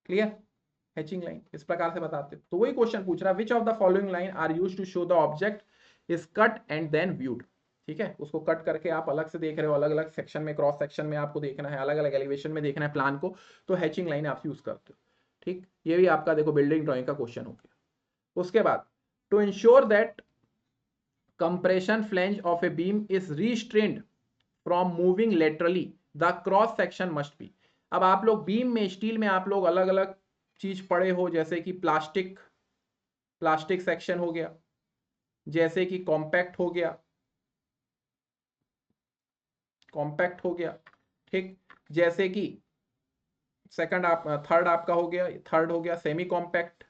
Clear, hatching line इस प्रकार से बताते हो। तो वही क्वेश्चन पूछ रहा है, which of the following line are use to show the object is cut and then viewed. ठीक है, उसको कट करके आप अलग से देख रहे हो, अलग अलग सेक्शन में, क्रॉस सेक्शन में आपको देखना है, अलग अलग एलिवेशन में देखना है प्लान को, तो हैचिंग लाइन आप यूज करते हो। ठीक, ये भी आपका देखो बिल्डिंग ड्राइंग का क्वेश्चन हो गया। उसके बाद, to ensure that compression flange of a beam is restrained from moving laterally the cross section must be। अब आप लोग बीम में, स्टील में आप लोग अलग अलग चीज पढ़े हो, जैसे कि प्लास्टिक सेक्शन हो गया, जैसे कि कॉम्पैक्ट हो गया, कॉम्पैक्ट हो गया, ठीक, जैसे कि सेकंड आप थर्ड आपका हो गया, थर्ड हो गया सेमी कॉम्पैक्ट,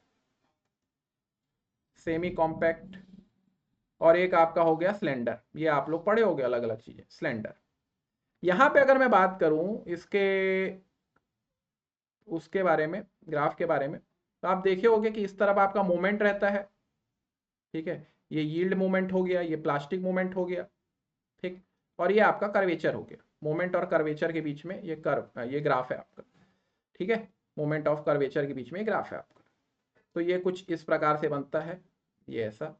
सेमी कॉम्पैक्ट, और एक आपका हो गया स्लेंडर। ये आप लोग पढ़े होगे अलग अलग चीजें, स्लेंडर। यहां पे अगर मैं बात करूं इसके उसके बारे में, ग्राफ के बारे में, तो आप देखे होगे कि इस तरफ आपका मोमेंट रहता है, ठीक है, ये यील्ड मोमेंट हो गया, ये प्लास्टिक मोमेंट हो गया, ठीक, और ये आपका कर्वेचर हो गया। मोमेंट और कर्वेचर के बीच में ये कर्व, ये ग्राफ है आपका, ठीक है, मोमेंट ऑफ कर्वेचर के बीच में ये ग्राफ है आपका। तो ये कुछ इस प्रकार से बनता है, ये ऐसा,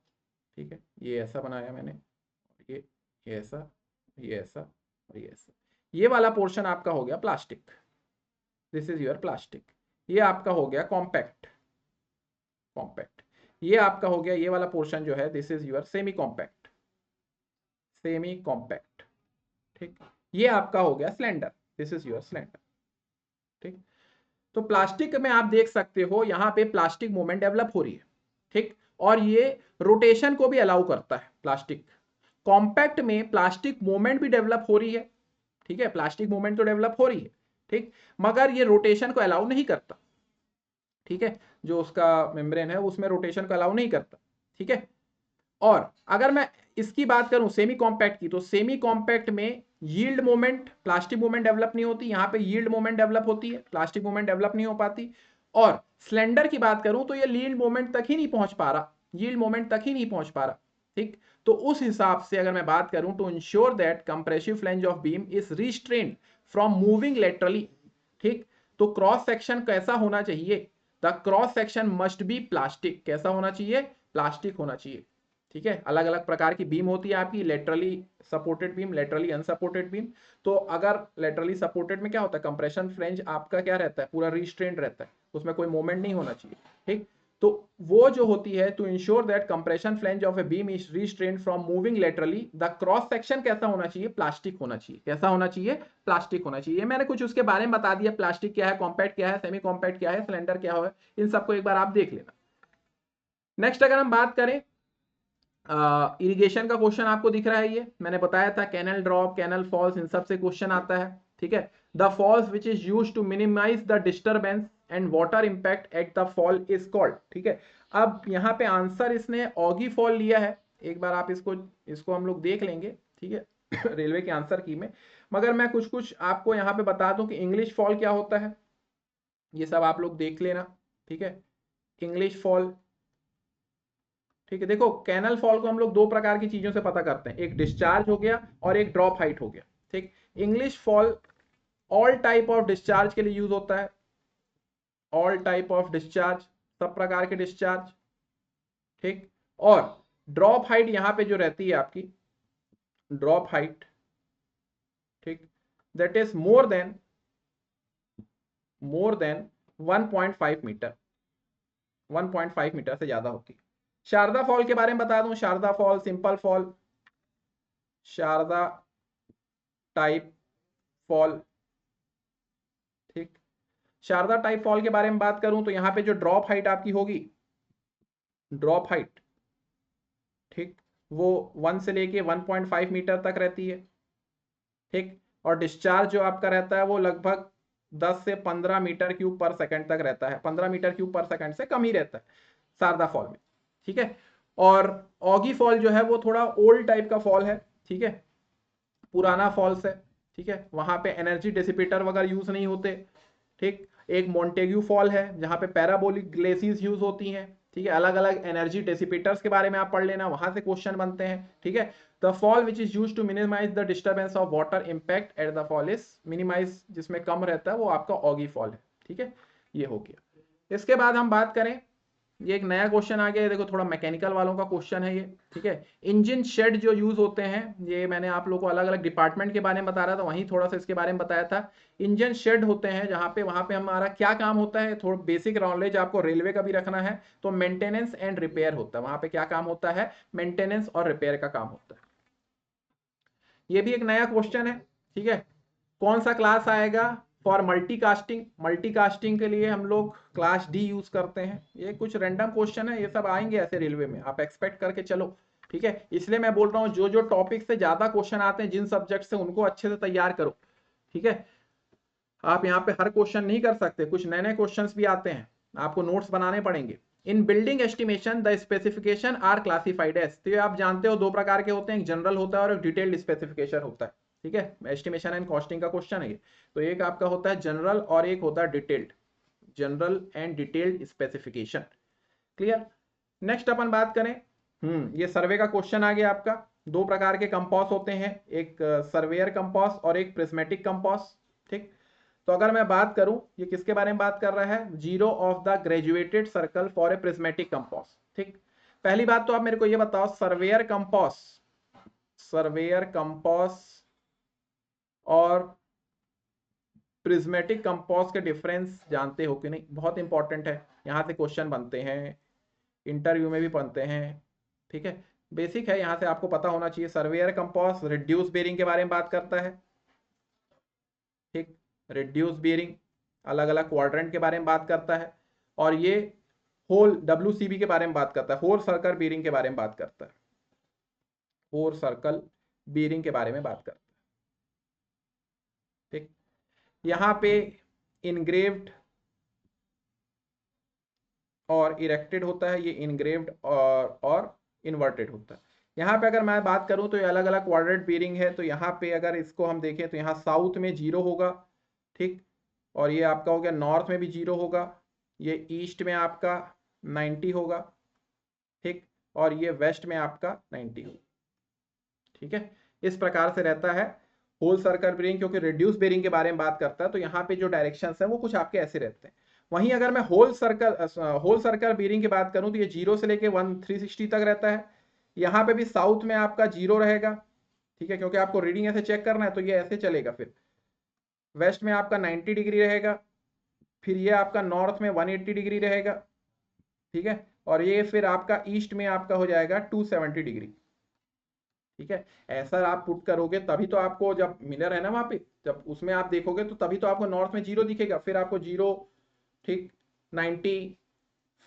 ठीक है, ये ऐसा बनाया मैंने, ये ऐसा, ये ऐसा, और ये ऐसा। ये वाला पोर्शन आपका हो गया plastic, this is your plastic. ये आपका हो गया कॉम्पैक्ट, कॉम्पैक्ट। ये आपका हो गया, ये वाला पोर्शन जो है, this is your semi compact, semi compact, ठीक। ये आपका हो गया slender, this is your slender, ठीक। तो प्लास्टिक में आप देख सकते हो यहां पे प्लास्टिक मूवमेंट डेवलप हो रही है, ठीक, और ये रोटेशन को भी अलाउ करता है प्लास्टिक। कॉम्पैक्ट में प्लास्टिक मूवमेंट भी डेवलप हो रही है, ठीक है, प्लास्टिक मूवमेंट तो डेवलप हो रही है, ठीक, मगर ये रोटेशन को अलाउ नहीं करता, ठीक है, जो उसका मेम्ब्रेन है उसमें रोटेशन को अलाउ नहीं करता, ठीक है। और अगर मैं इसकी बात करूं सेमी कॉम्पैक्ट की, तो सेमी कॉम्पैक्ट में yield moment, plastic movement develop नहीं होती, यहां पे यील्ड मोमेंट डेवलप होती है, प्लास्टिक मूवमेंट डेवलप नहीं हो पाती। और स्लेंडर की बात करूं तो ये यील्ड मोमेंट तक ही नहीं पहुंच पा रहा, यील्ड मोमेंट तक ही नहीं पहुंच पा रहा, ठीक। तो उस हिसाब से अगर मैं बात करूं, to ensure that compressive flange of beam is restrained from moving laterally, ठीक, तो क्रॉस सेक्शन कैसा होना चाहिए, the cross section must be plastic. कैसा होना चाहिए, प्लास्टिक होना चाहिए, ठीक है। अलग अलग प्रकार की बीम होती है आपकी, laterally supported beam, laterally unsupported beam. तो अगर लेटरली सपोर्टेड में क्या होता है, कंप्रेशन फ्लैंज आपका क्या रहता है, पूरा रिस्ट्रेंड रहता है, उसमें कोई मूवमेंट नहीं होना चाहिए, ठीक। तो वो जो होती है, to ensure that compression flange of a beam is restrained from moving laterally, the cross section कैसा होना चाहिए, प्लास्टिक होना चाहिए। कैसा होना चाहिए, प्लास्टिक होना चाहिए। मैंने कुछ उसके बारे में बता दिया, प्लास्टिक क्या है, कॉम्पैक्ट क्या है, सेमी कॉम्पैक्ट क्या है, सिलेंडर क्या है, इन सबको एक बार आप देख लेना। नेक्स्ट अगर हम बात करें, इरिगेशन का क्वेश्चन आपको दिख रहा है, ये मैंने बताया था, कैनल ड्रॉप, कैनल फॉल्स, इन सब से क्वेश्चन आता है, ठीक है। The falls which is used to minimize the disturbance and water impact at the fall is called, ठीक है। अब यहाँ पे आंसर इसने ऑगी फॉल लिया है, एक बार आप इसको इसको हम लोग देख लेंगे, ठीक है। रेलवे के आंसर की में। मगर मैं कुछ कुछ आपको यहाँ पे बता दूं कि इंग्लिश फॉल क्या होता है, ये सब आप लोग देख लेना, ठीक है। इंग्लिश फॉल, ठीक है। देखो कैनल फॉल को हम लोग दो प्रकार की चीजों से पता करते हैं, एक डिस्चार्ज हो गया और एक ड्रॉप हाइट हो गया, ठीक। English fall all type of discharge के लिए यूज होता है, ऑल टाइप ऑफ डिस्चार्ज, सब प्रकार के डिस्चार्ज, ठीक। और ड्रॉप हाइट यहां पे जो रहती है आपकी, ड्रॉप हाइट, ठीक, that is more than 1.5 metre, 1.5 metre से ज्यादा होती है। शारदा फॉल के बारे में बता दूं, Sarda fall, simple fall, Sarda type fall, ठीक। शारदा टाइप फॉल के बारे में बात करूं तो यहां पे जो ड्रॉप हाइट आपकी होगी, ड्रॉप हाइट, ठीक, वो 1 से लेके 1.5 मीटर तक रहती है, ठीक। और डिस्चार्ज जो आपका रहता है वो लगभग 10 से 15 मीटर क्यूब पर सेकंड तक रहता है, 15 मीटर क्यूब पर सेकंड से कम ही रहता है शारदा फॉल में, ठीक है। और ऑगी फॉल जो है वो थोड़ा ओल्ड टाइप का फॉल है, ठीक है, पुराना फॉल्स है, ठीक है, वहां पे एनर्जी डिसिपेटर वगैरह यूज नहीं होते, ठीक। एक मोंटेग्यू फॉल है जहां पे पैराबोलिक ग्लेसियर्स यूज होती हैं, ठीक है। अलग अलग एनर्जी डिसिपेटर्स के बारे में आप पढ़ लेना, वहां से क्वेश्चन बनते हैं, ठीक है। The fall which is use to minimize the disturbance of water impact at the fall is minimize, जिसमें कम रहता है वो आपका ऑगी फॉल है, ठीक है। ये हो गया। इसके बाद हम बात करें, ये एक नया क्वेश्चन आ गया है, देखो थोड़ा मैकेनिकल वालों का क्वेश्चन है ये, ठीक है। इंजन शेड जो यूज होते हैं, ये मैंने आप लोगों को अलग अलग डिपार्टमेंट के बारे में बता रहा था, वहीं थोड़ा सा इसके बारे में बताया था। इंजन शेड होते हैं जहां पे, वहां पे हमारा क्या काम होता है, थोड़ा बेसिक नॉलेज आपको रेलवे का भी रखना है। तो मेंटेनेंस एंड रिपेयर होता है, वहां पे क्या काम होता है, मेंटेनेंस और रिपेयर का काम होता है। ये भी एक नया क्वेश्चन है, ठीक है। कौन सा क्लास आएगा फॉर मल्टीकास्टिंग, मल्टीकास्टिंग के लिए हम लोग क्लास डी यूज करते हैं। ये कुछ रैंडम क्वेश्चन है, ये सब आएंगे ऐसे रेलवे में, आप एक्सपेक्ट करके चलो, ठीक है। इसलिए मैं बोल रहा हूँ जो जो टॉपिक से ज्यादा क्वेश्चन आते हैं जिन सब्जेक्ट से, उनको अच्छे से तैयार करो, ठीक है। आप यहाँ पे हर क्वेश्चन नहीं कर सकते, कुछ नए नए क्वेश्चन भी आते हैं, आपको नोट्स बनाने पड़ेंगे। In building estimation the specification are classified as, तो आप जानते हो दो प्रकार के होते हैं, एक जनरल होता है और एक डिटेल्ड स्पेसिफिकेशन होता है, ठीक है। एस्टिमेशन एंड कॉस्टिंग का क्वेश्चन है ये। तो एक आपका होता है जनरल और एक होता है detailed, general and detailed specification, clear. Next अपन बात करें, ये सर्वे का क्वेश्चन आ गया आपका। दो प्रकार के कंपास होते हैं, एक सर्वेयर कंपास और एक प्रिज्मेटिक कंपास, ठीक। तो अगर मैं बात करूं, ये किसके बारे में बात कर रहा है, zero of the graduated circle for a prismatic compass, ठीक। पहली बात तो आप मेरे को ये बताओ, सर्वेयर कंपास, सर्वेयर कंपास और प्रिज्मेटिक कंपास के डिफरेंस जानते हो कि नहीं, बहुत इंपॉर्टेंट है, यहां से क्वेश्चन बनते हैं, इंटरव्यू में भी बनते हैं, ठीक है। बेसिक है, यहां से आपको पता होना चाहिए। सर्वेयर कंपास रिड्यूस बेरिंग के बारे में बात करता है, ठीक, रिड्यूस बेरिंग, अलग अलग क्वाड्रेंट के बारे में बात करता है। और ये होल WCB के बारे में बात करता है, फोर सर्कल बेरिंग के बारे में बात करता है, फोर सर्कल बेरिंग के बारे में बात करता है, ठीक। यहाँ पे इनग्रेव्ड और इरेक्टेड होता है, ये इनग्रेव्ड और इन्वर्टेड होता है। यहाँ पे अगर मैं बात करूं तो ये अलग अलग क्वाड्रेंट बेरिंग है, तो यहाँ पे अगर इसको हम देखें तो यहाँ साउथ में 0 होगा, ठीक। और ये आपका हो गया नॉर्थ में भी 0 होगा, ये ईस्ट में आपका 90 होगा, ठीक। और ये वेस्ट में आपका 90 होगा, ठीक है। इस प्रकार से रहता है होल सर्कल बेरिंग, क्योंकि रिड्यूस बेरिंग के बारे में बात करता है, तो यहाँ पे जो डायरेक्शंस है वो कुछ आपके ऐसे रहते हैं। वहीं अगर मैं होल सर्कल बेरिंग की बात करूं तो ये 0 से लेके 360 तक रहता है। यहाँ पे भी साउथ में आपका 0 रहेगा, ठीक है, क्योंकि आपको रीडिंग ऐसे चेक करना है, तो ये ऐसे चलेगा। फिर वेस्ट में आपका 90 डिग्री रहेगा, फिर ये आपका नॉर्थ में 180 डिग्री रहेगा, ठीक है। और ये फिर आपका ईस्ट में आपका हो जाएगा 270 डिग्री, ठीक है। ऐसा आप पुट करोगे तभी तो आपको, जब मिरर है ना वहां पे, जब उसमें आप देखोगे तो तभी तो आपको नॉर्थ में 0 दिखेगा, फिर आपको 0, ठीक, 90,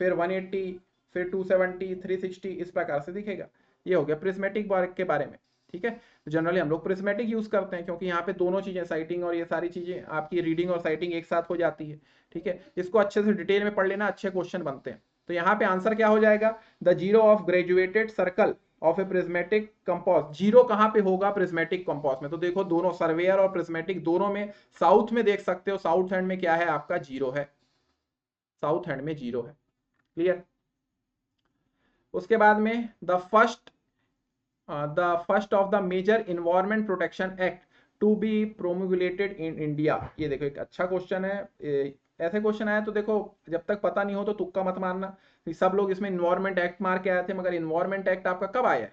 फिर 180, फिर 270, 360, इस प्रकार से दिखेगा। ये हो गया प्रिज्मेटिक के बारे में, ठीक है। तो जनरली हम लोग प्रिज्मेटिक यूज करते हैं क्योंकि यहाँ पे दोनों चीजें, साइटिंग और ये सारी चीजें आपकी रीडिंग और साइटिंग एक साथ हो जाती है, ठीक है। इसको अच्छे से डिटेल में पढ़ लेना, अच्छे क्वेश्चन बनते हैं। तो यहाँ पे आंसर क्या हो जाएगा, the zero of graduated circle of A prismatic compass. Zero कहां पे होगा प्रिज्मेटिक कंपास में? तो देखो दोनों सर्वेयर और प्रिज्मेटिक दोनों में साउथ में देख सकते हो, साउथ एंड में क्या है आपका जीरो है, साउथ एंड में जीरो है। क्लियर? उसके बाद में the first of the major environment protection act to be promulgated in India. ये देखो एक अच्छा क्वेश्चन है। ऐसे क्वेश्चन आया तो देखो जब तक पता नहीं हो तो तुक्का मत मारना। सब लोग इसमें इन्वायरमेंट एक्ट मार के आए थे, मगर इन्वायरमेंट एक्ट आपका कब आया है?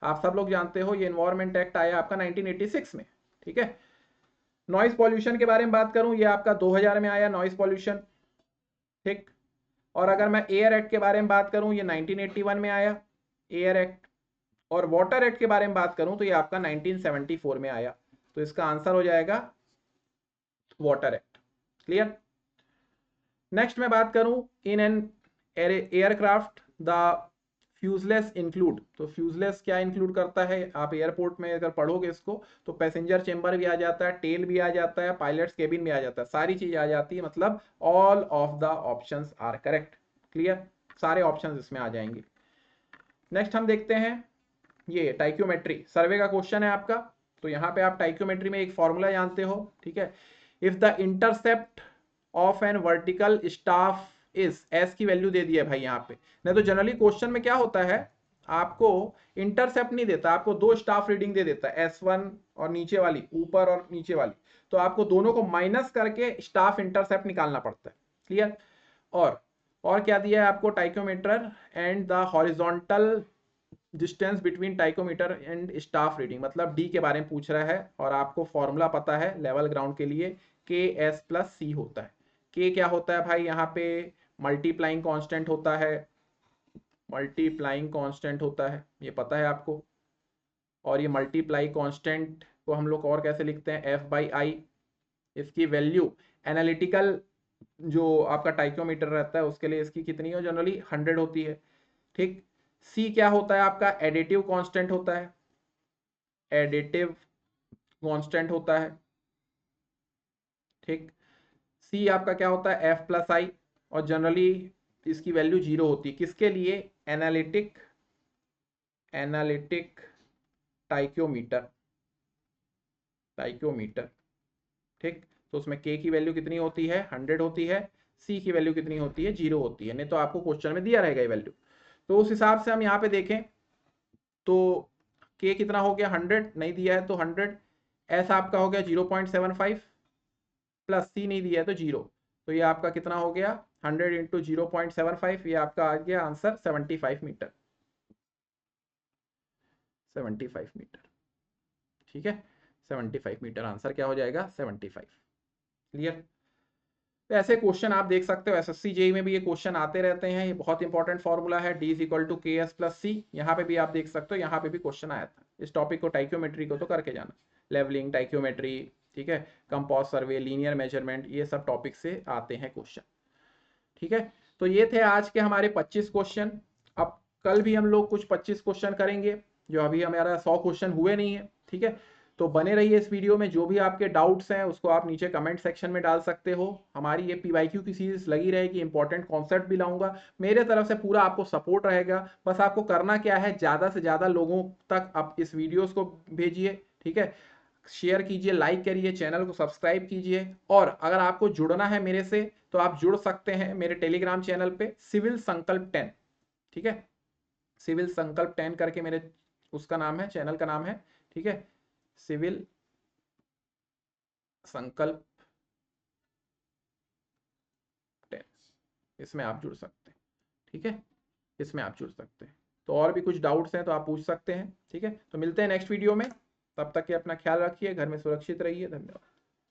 आप सब लोग जानते हो ये इन्वायरमेंट एक्ट आया आपका 1986 में। ठीक है। नॉइज पॉल्यूशन के बारे में बात करूं, ये आपका 2000 में आया नॉइज पॉल्यूशन। ठीक। और अगर मैं एयर एक्ट के बारे में बात करूं, ये 1981 में आया एयर एक्ट। और वाटर एक्ट के बारे में बात करूं तो ये आपका 1974 में आया। तो इसका आंसर हो जाएगा वाटर एक्ट। क्लियर? नेक्स्ट मैं बात करूं in an aircraft the fuselage include. तो फ्यूजलेस क्या इंक्लूड करता है? आप एयरपोर्ट में अगर पढ़ोगे इसको तो पैसेंजर चेंबर भी आ जाता है, टेल भी आ जाता है, पायलट्स केबिन भी आ जाता है, सारी चीज आ जाती है। मतलब all of the options are correct. Clear? सारे ऑप्शंस इसमें आ जाएंगे। नेक्स्ट हम देखते हैं ये टाइक्योमेट्री सर्वे का क्वेश्चन है आपका। तो यहाँ पे आप टाइक्योमेट्री में एक फॉर्मूला जानते हो। ठीक है। If the intercept of an vertical staff is, S की वैल्यू दे दी है भाई यहाँ पे। नहीं तो जनरली क्वेश्चन में क्या होता है, आपको इंटरसेप्ट नहीं देता, आपको दो स्टाफ रीडिंग दे देता है, S1 और नीचे वाली, ऊपर और नीचे वाली। तो आपको दोनों को माइनस करके स्टाफ इंटरसेप्ट निकालना पड़ता है। क्लियर? और क्या दिया है आपको? Tacheometer and the horizontal distance between tacheometer and staff reading, मतलब डी के बारे में पूछ रहा है। और आपको फॉर्मूला पता है लेवल ग्राउंड के लिए, के एस प्लस सी होता है। के क्या होता है भाई? यहाँ पे मल्टीप्लाइंग कांस्टेंट होता है, मल्टीप्लाइंग कांस्टेंट होता है, ये पता है आपको। और ये मल्टीप्लाई कांस्टेंट को हम लोग और कैसे लिखते हैं? F by I. इसकी वैल्यू एनालिटिकल जो आपका टाइकोमीटर रहता है उसके लिए इसकी कितनी हो? जनरली 100 होती है। ठीक। सी क्या होता है आपका? एडिटिव कांस्टेंट होता है, एडिटिव कांस्टेंट होता है। ठीक। सी आपका क्या होता है? एफ प्लस आई। और जनरली इसकी वैल्यू 0 होती है। किसके लिए? एनालिटिक टाइक्योमीटर, टाइक्योमीटर। ठीक। तो उसमें के की वैल्यू कितनी होती है? 100 होती है। सी की वैल्यू कितनी होती है? 0 होती है। नहीं तो आपको क्वेश्चन में दिया रहेगा ये वैल्यू। तो उस हिसाब से हम यहाँ पे देखें तो के कितना हो गया? 100 नहीं दिया है तो 100। एस आपका हो गया 0.75 प्लस सी नहीं दिया है तो 0। तो ये आपका कितना हो गया? 100 इंटू 0.75, ये आपका आ गया आंसर 75 मीटर, 75 मीटर। ठीक है। 75 मीटर आंसर क्या हो जाएगा? 75। क्लियर? तो ऐसे क्वेश्चन आप देख सकते हो एसएससी जेई में भी ये क्वेश्चन आते रहते हैं। ये बहुत इंपॉर्टेंट फॉर्मूला है, डी इज इक्वल टू के एस प्लस सी। यहाँ पे भी आप देख सकते हो, यहाँ पे भी क्वेश्चन आया था। इस टॉपिक को टाइक्योमेट्री को तो करके जाना, लेवलिंग, टाइक्योमेट्री, ठीक है, कंपास सर्वे, लीनियर मेजरमेंट, ये सब टॉपिक से आते हैं क्वेश्चन। ठीक है। तो ये थे आज के हमारे 25 क्वेश्चन। अब कल भी हम लोग कुछ 25 क्वेश्चन करेंगे, जो अभी हमारा 100 क्वेश्चन हुए नहीं है। ठीक है। तो बने रहिए इस वीडियो में। जो भी आपके डाउट्स हैं उसको आप नीचे कमेंट सेक्शन में डाल सकते हो। हमारी ये पीवाईक्यू की सीरीज लगी रहेगी, इंपॉर्टेंट कॉन्सेप्ट भी लाऊंगा। मेरे तरफ से पूरा आपको सपोर्ट रहेगा। बस आपको करना क्या है, ज़्यादा से ज़्यादा लोगों तक आप इस वीडियोस को भेजिए। ठीक है। शेयर कीजिए, लाइक करिए, चैनल को सब्सक्राइब कीजिए। और अगर आपको जुड़ना है मेरे से तो आप जुड़ सकते हैं मेरे टेलीग्राम चैनल पे, सिविल संकल्प 10। ठीक है। सिविल संकल्प 10 करके मेरे उसका नाम है, चैनल का नाम है। ठीक है। सिविल संकल्प 10, इसमें आप जुड़ सकते हैं। ठीक है। इसमें आप जुड़ सकते हैं। तो और भी कुछ डाउट्स हैं तो आप पूछ सकते हैं। ठीक है। तो मिलते हैं नेक्स्ट वीडियो में। तब तक के अपना ख्याल रखिए, घर में सुरक्षित रहिए। धन्यवाद।